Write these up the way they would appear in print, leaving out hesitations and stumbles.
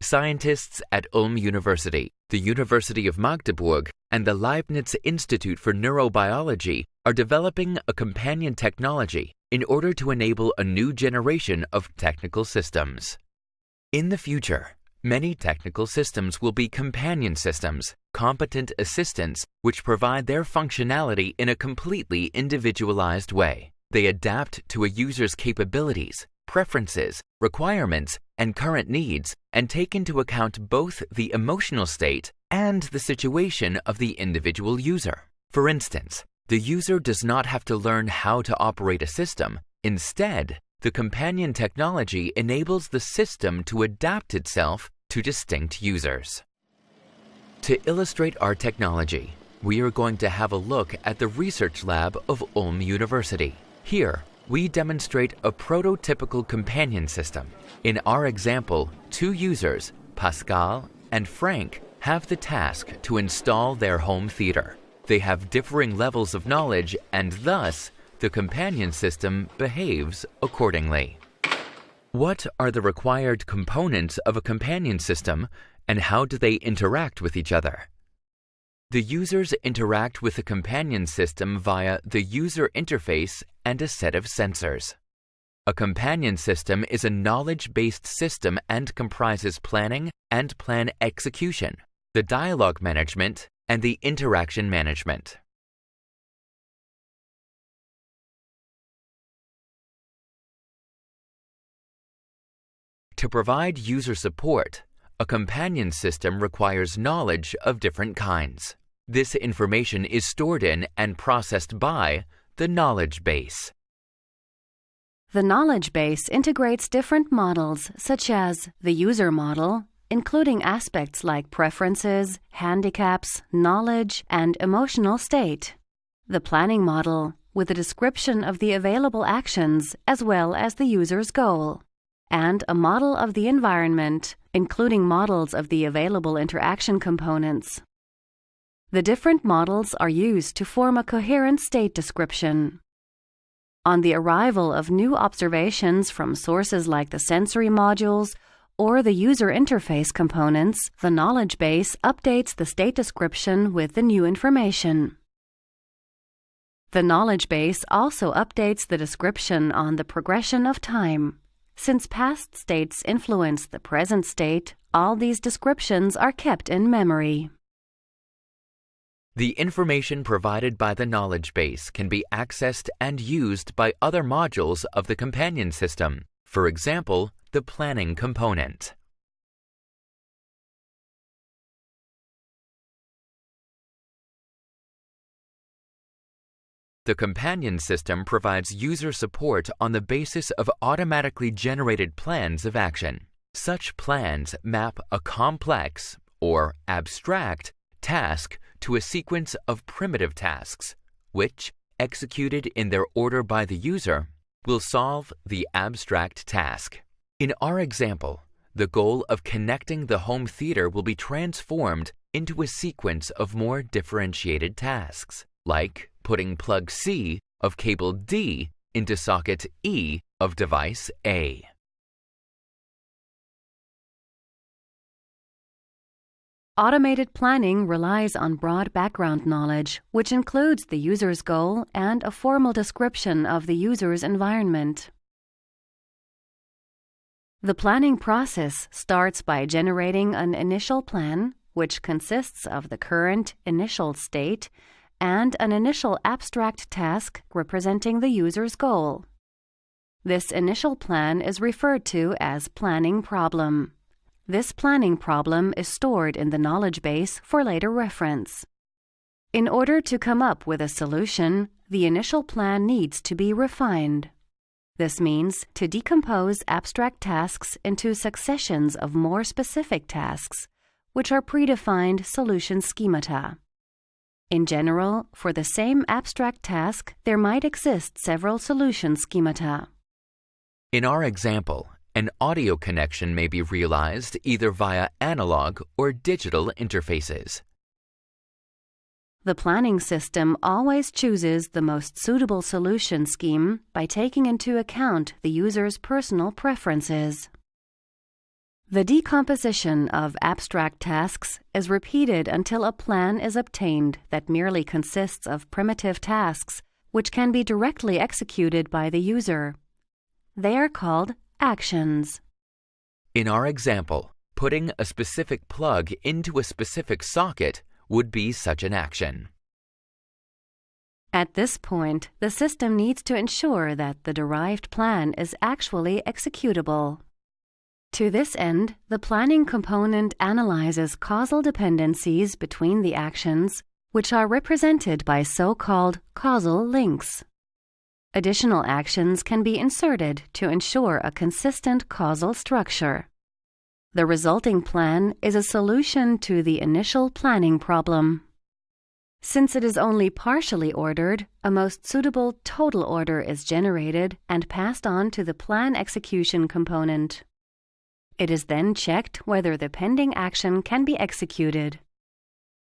Scientists at Ulm University, the University of Magdeburg, and the Leibniz Institute for Neurobiology are developing a companion technology in order to enable a new generation of technical systems. In the future, many technical systems will be companion systems, competent assistants which provide their functionality in a completely individualized way. They adapt to a user's capabilities, preferences, requirements, and current needs, and take into account both the emotional state and the situation of the individual user. For instance, the user does not have to learn how to operate a system. Instead, the companion technology enables the system to adapt itself to distinct users. To illustrate our technology, we are going to have a look at the research lab of Ulm University. Here, we demonstrate a prototypical companion system. In our example, two users, Pascal and Frank, have the task to install their home theater. They have differing levels of knowledge, and thus, the companion system behaves accordingly. What are the required components of a companion system, and how do they interact with each other? The users interact with the companion system via the user interface and a set of sensors. A companion system is a knowledge-based system and comprises planning and plan execution, the dialogue management, and the interaction management. To provide user support, a companion system requires knowledge of different kinds. This information is stored in and processed by the knowledge base. The knowledge base integrates different models, such as the user model, including aspects like preferences, handicaps, knowledge, and emotional state. The planning model, with a description of the available actions as well as the user's goal. And a model of the environment, including models of the available interaction components. The different models are used to form a coherent state description. On the arrival of new observations from sources like the sensory modules or the user interface components, the knowledge base updates the state description with the new information. The knowledge base also updates the description on the progression of time. Since past states influence the present state, all these descriptions are kept in memory. The information provided by the knowledge base can be accessed and used by other modules of the companion system, for example, the planning component. The companion system provides user support on the basis of automatically generated plans of action. Such plans map a complex, or abstract, task to a sequence of primitive tasks, which, executed in their order by the user, will solve the abstract task. In our example, the goal of connecting the home theater will be transformed into a sequence of more differentiated tasks, like putting plug C of cable D into socket E of device A. Automated planning relies on broad background knowledge, which includes the user's goal and a formal description of the user's environment. The planning process starts by generating an initial plan, which consists of the current initial state and an initial abstract task representing the user's goal. This initial plan is referred to as planning problem. This planning problem is stored in the knowledge base for later reference. In order to come up with a solution, the initial plan needs to be refined. This means to decompose abstract tasks into successions of more specific tasks, which are predefined solution schemata. In general, for the same abstract task, there might exist several solution schemata. In our example, an audio connection may be realized either via analog or digital interfaces. The planning system always chooses the most suitable solution scheme by taking into account the user's personal preferences. The decomposition of abstract tasks is repeated until a plan is obtained that merely consists of primitive tasks which can be directly executed by the user. They are called actions. In our example, putting a specific plug into a specific socket would be such an action. At this point, the system needs to ensure that the derived plan is actually executable. To this end, the planning component analyzes causal dependencies between the actions, which are represented by so-called causal links. Additional actions can be inserted to ensure a consistent causal structure. The resulting plan is a solution to the initial planning problem. Since it is only partially ordered, a most suitable total order is generated and passed on to the plan execution component. It is then checked whether the pending action can be executed.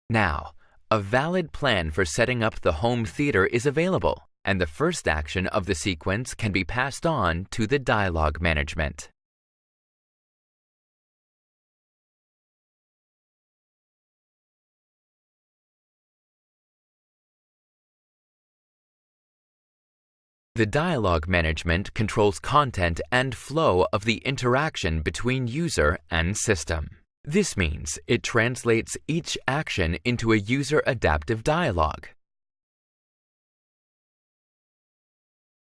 Now, a valid plan for setting up the home theater is available, and the first action of the sequence can be passed on to the dialogue management. The dialogue management controls content and flow of the interaction between user and system. This means it translates each action into a user-adaptive dialogue.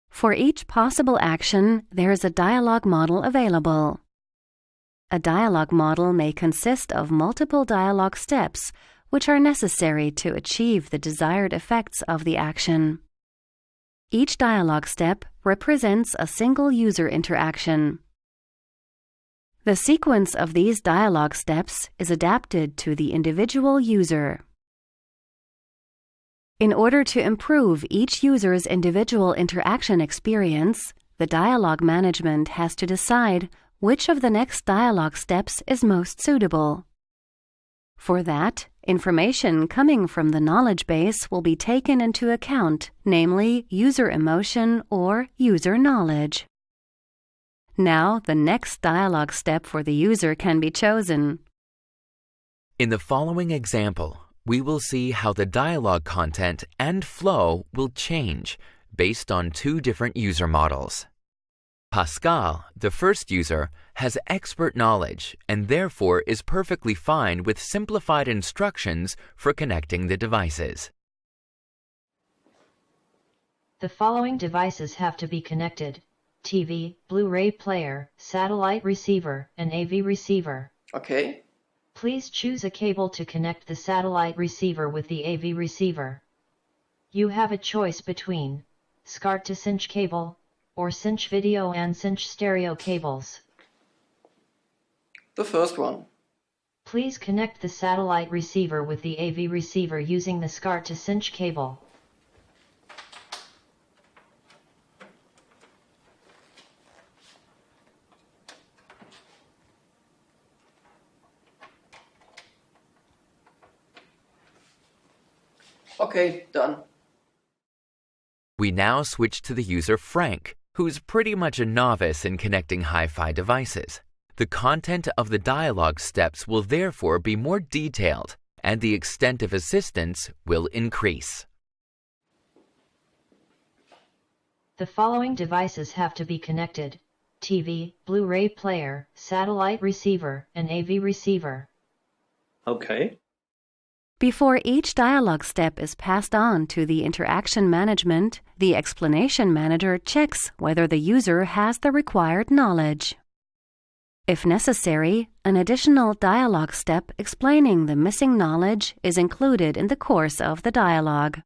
For each possible action, there is a dialogue model available. A dialogue model may consist of multiple dialogue steps, which are necessary to achieve the desired effects of the action. Each dialogue step represents a single user interaction. The sequence of these dialogue steps is adapted to the individual user. In order to improve each user's individual interaction experience, the dialogue management has to decide which of the next dialogue steps is most suitable. For that, information coming from the knowledge base will be taken into account, namely user emotion or user knowledge. Now, the next dialogue step for the user can be chosen. In the following example, we will see how the dialogue content and flow will change based on two different user models. Pascal, the first user, has expert knowledge and therefore is perfectly fine with simplified instructions for connecting the devices. The following devices have to be connected: TV, Blu-ray player, satellite receiver, and AV receiver. Okay. Please choose a cable to connect the satellite receiver with the AV receiver. You have a choice between SCART to cinch cable or cinch video and cinch stereo cables. The first one. Please connect the satellite receiver with the AV receiver using the SCART to cinch cable. Okay, done. We now switch to the user Frank, who's pretty much a novice in connecting hi-fi devices. The content of the dialogue steps will therefore be more detailed, and the extent of assistance will increase. The following devices have to be connected: TV, Blu-ray player, satellite receiver, and AV receiver. Okay. Before each dialogue step is passed on to the interaction management, the explanation manager checks whether the user has the required knowledge. If necessary, an additional dialogue step explaining the missing knowledge is included in the course of the dialogue.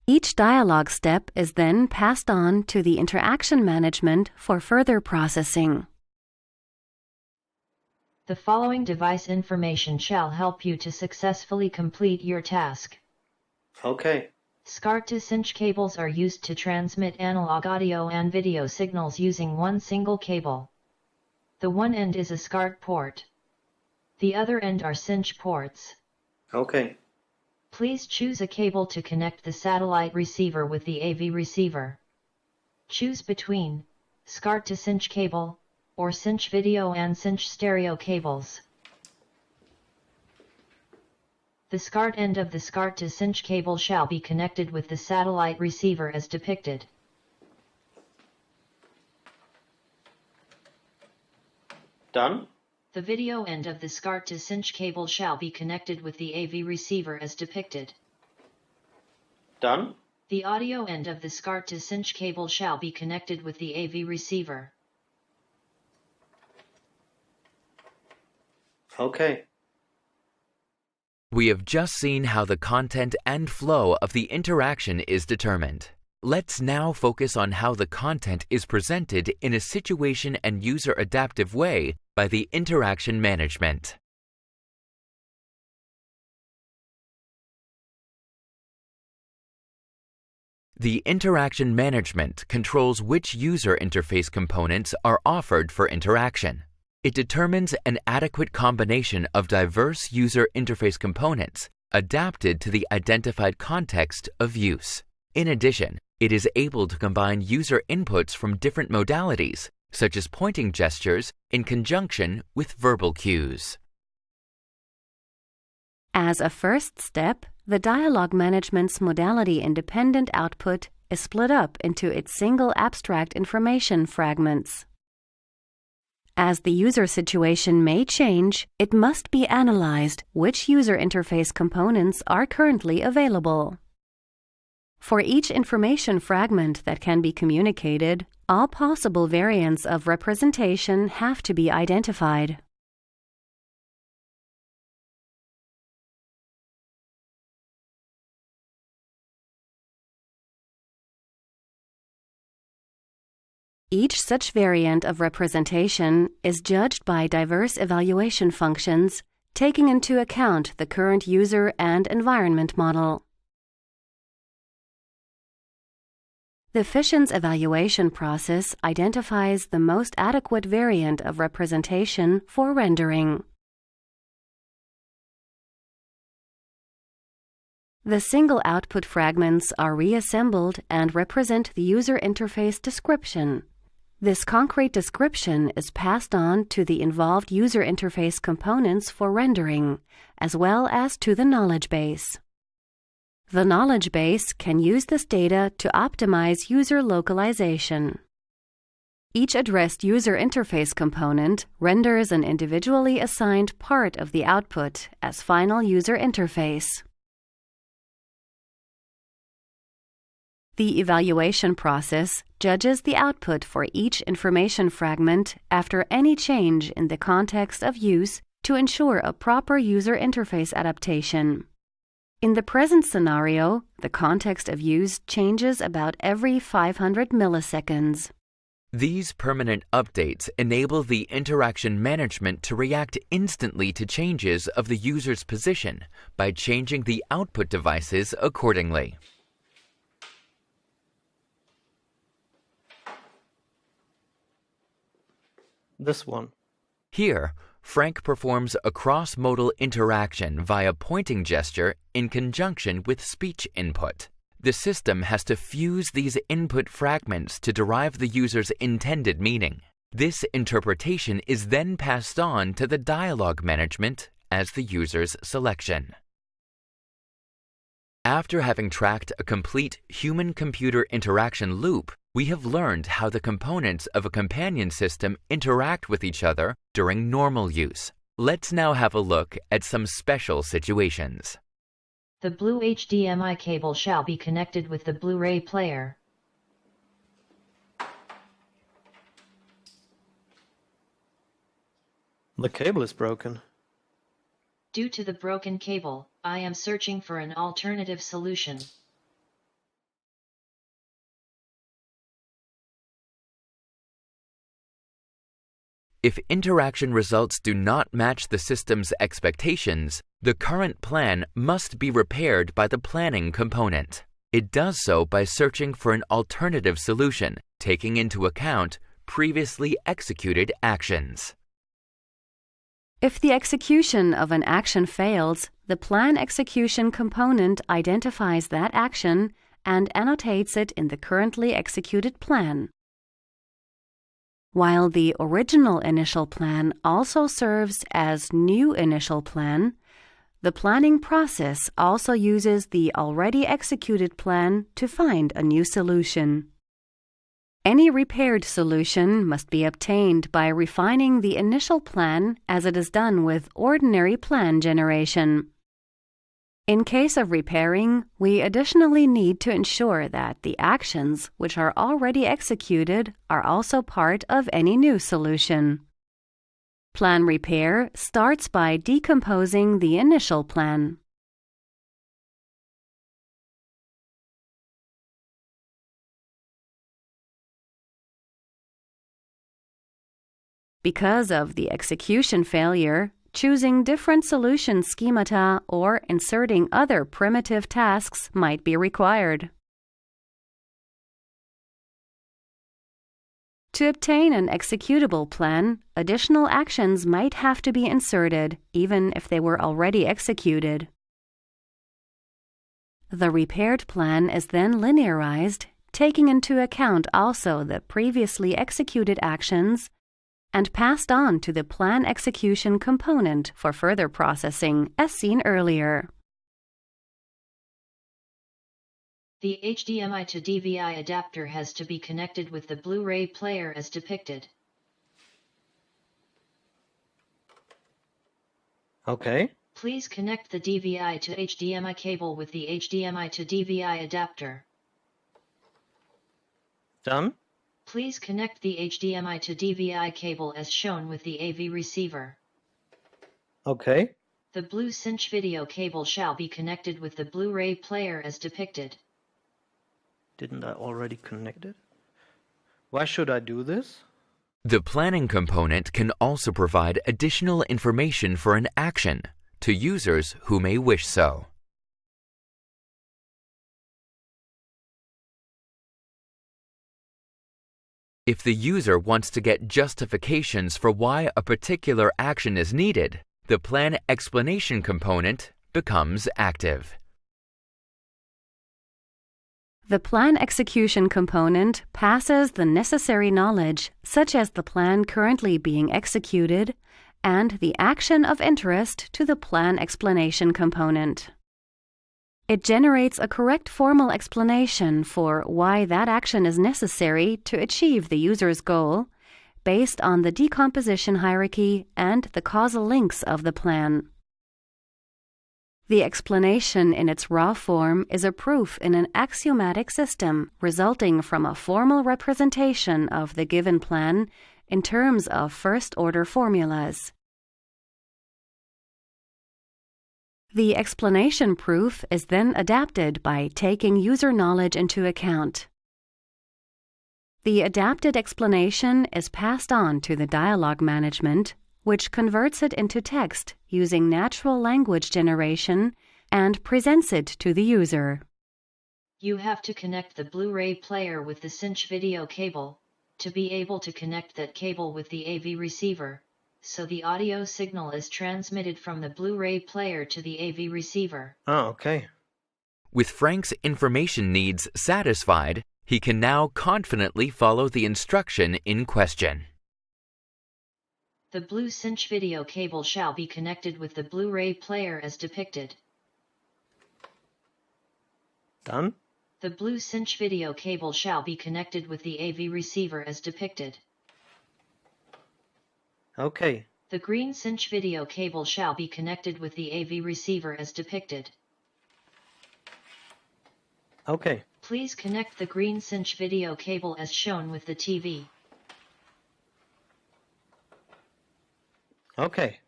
Each dialogue step is then passed on to the interaction management for further processing. The following device information shall help you to successfully complete your task. Okay. SCART to cinch cables are used to transmit analog audio and video signals using one single cable. The one end is a SCART port. The other end are cinch ports. Okay. Please choose a cable to connect the satellite receiver with the AV receiver. Choose between SCART to cinch cable or cinch video and cinch stereo cables. The SCART end of the SCART to cinch cable shall be connected with the satellite receiver as depicted. Done. The video end of the SCART to cinch cable shall be connected with the AV receiver as depicted. Done. The audio end of the SCART to cinch cable shall be connected with the AV receiver. Okay. We have just seen how the content and flow of the interaction is determined. Let's now focus on how the content is presented in a situation and user adaptive way by the interaction management. The interaction management controls which user interface components are offered for interaction. It determines an adequate combination of diverse user interface components adapted to the identified context of use. In addition, it is able to combine user inputs from different modalities, such as pointing gestures, in conjunction with verbal cues. As a first step, the dialogue management's modality-independent output is split up into its single abstract information fragments. As the user situation may change, it must be analyzed which user interface components are currently available. For each information fragment that can be communicated, all possible variants of representation have to be identified. Each such variant of representation is judged by diverse evaluation functions, taking into account the current user and environment model. The Fission's evaluation process identifies the most adequate variant of representation for rendering. The single output fragments are reassembled and represent the user interface description. This concrete description is passed on to the involved user interface components for rendering, as well as to the knowledge base. The knowledge base can use this data to optimize user localization. Each addressed user interface component renders an individually assigned part of the output as final user interface. The evaluation process judges the output for each information fragment after any change in the context of use to ensure a proper user interface adaptation. In the present scenario, the context of use changes about every 500 milliseconds. These permanent updates enable the interaction management to react instantly to changes of the user's position by changing the output devices accordingly. This one. Here, Frank performs a cross-modal interaction via pointing gesture in conjunction with speech input. The system has to fuse these input fragments to derive the user's intended meaning. This interpretation is then passed on to the dialogue management as the user's selection. After having tracked a complete human-computer interaction loop, we have learned how the components of a companion system interact with each other during normal use. Let's now have a look at some special situations. The blue HDMI cable shall be connected with the Blu-ray player. The cable is broken. Due to the broken cable, I am searching for an alternative solution. If interaction results do not match the system's expectations, the current plan must be repaired by the planning component. It does so by searching for an alternative solution, taking into account previously executed actions. If the execution of an action fails, the plan execution component identifies that action and annotates it in the currently executed plan. While the original initial plan also serves as new initial plan, the planning process also uses the already executed plan to find a new solution. Any repaired solution must be obtained by refining the initial plan as it is done with ordinary plan generation. In case of repairing, we additionally need to ensure that the actions which are already executed are also part of any new solution. Plan repair starts by decomposing the initial plan. Because of the execution failure, choosing different solution schemata or inserting other primitive tasks might be required. To obtain an executable plan, additional actions might have to be inserted, even if they were already executed. The repaired plan is then linearized, taking into account also the previously executed actions, and passed on to the plan execution component for further processing, as seen earlier. The HDMI to DVI adapter has to be connected with the Blu-ray player as depicted. Okay. Please connect the DVI to HDMI cable with the HDMI to DVI adapter. Done. Please connect the HDMI to DVI cable as shown with the AV receiver. Okay. The blue cinch video cable shall be connected with the Blu-ray player as depicted. Didn't I already connect it? Why should I do this? The planning component can also provide additional information for an action to users who may wish so. If the user wants to get justifications for why a particular action is needed, the plan explanation component becomes active. The plan execution component passes the necessary knowledge, such as the plan currently being executed, and the action of interest to the plan explanation component. It generates a correct formal explanation for why that action is necessary to achieve the user's goal, based on the decomposition hierarchy and the causal links of the plan. The explanation in its raw form is a proof in an axiomatic system resulting from a formal representation of the given plan in terms of first-order formulas. The explanation proof is then adapted by taking user knowledge into account. The adapted explanation is passed on to the dialogue management, which converts it into text using natural language generation and presents it to the user. You have to connect the Blu-ray player with the cinch video cable, to be able to connect that cable with the AV receiver, so the audio signal is transmitted from the Blu-ray player to the AV receiver. Oh, okay. With Frank's information needs satisfied, he can now confidently follow the instruction in question. The blue cinch video cable shall be connected with the Blu-ray player as depicted. Done. The blue cinch video cable shall be connected with the AV receiver as depicted. Okay. The green cinch video cable shall be connected with the AV receiver as depicted. Okay. Please connect the green cinch video cable as shown with the TV. Okay.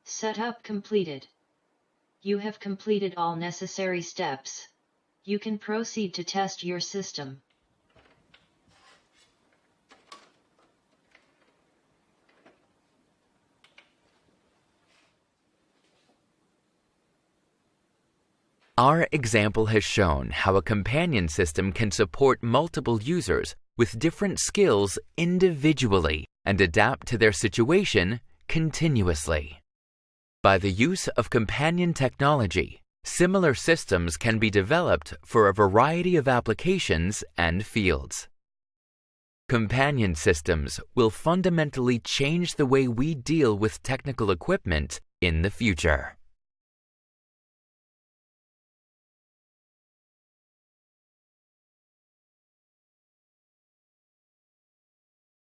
Setup completed. You have completed all necessary steps. You can proceed to test your system. Our example has shown how a companion system can support multiple users with different skills individually and adapt to their situation continuously. By the use of companion technology, similar systems can be developed for a variety of applications and fields. Companion systems will fundamentally change the way we deal with technical equipment in the future.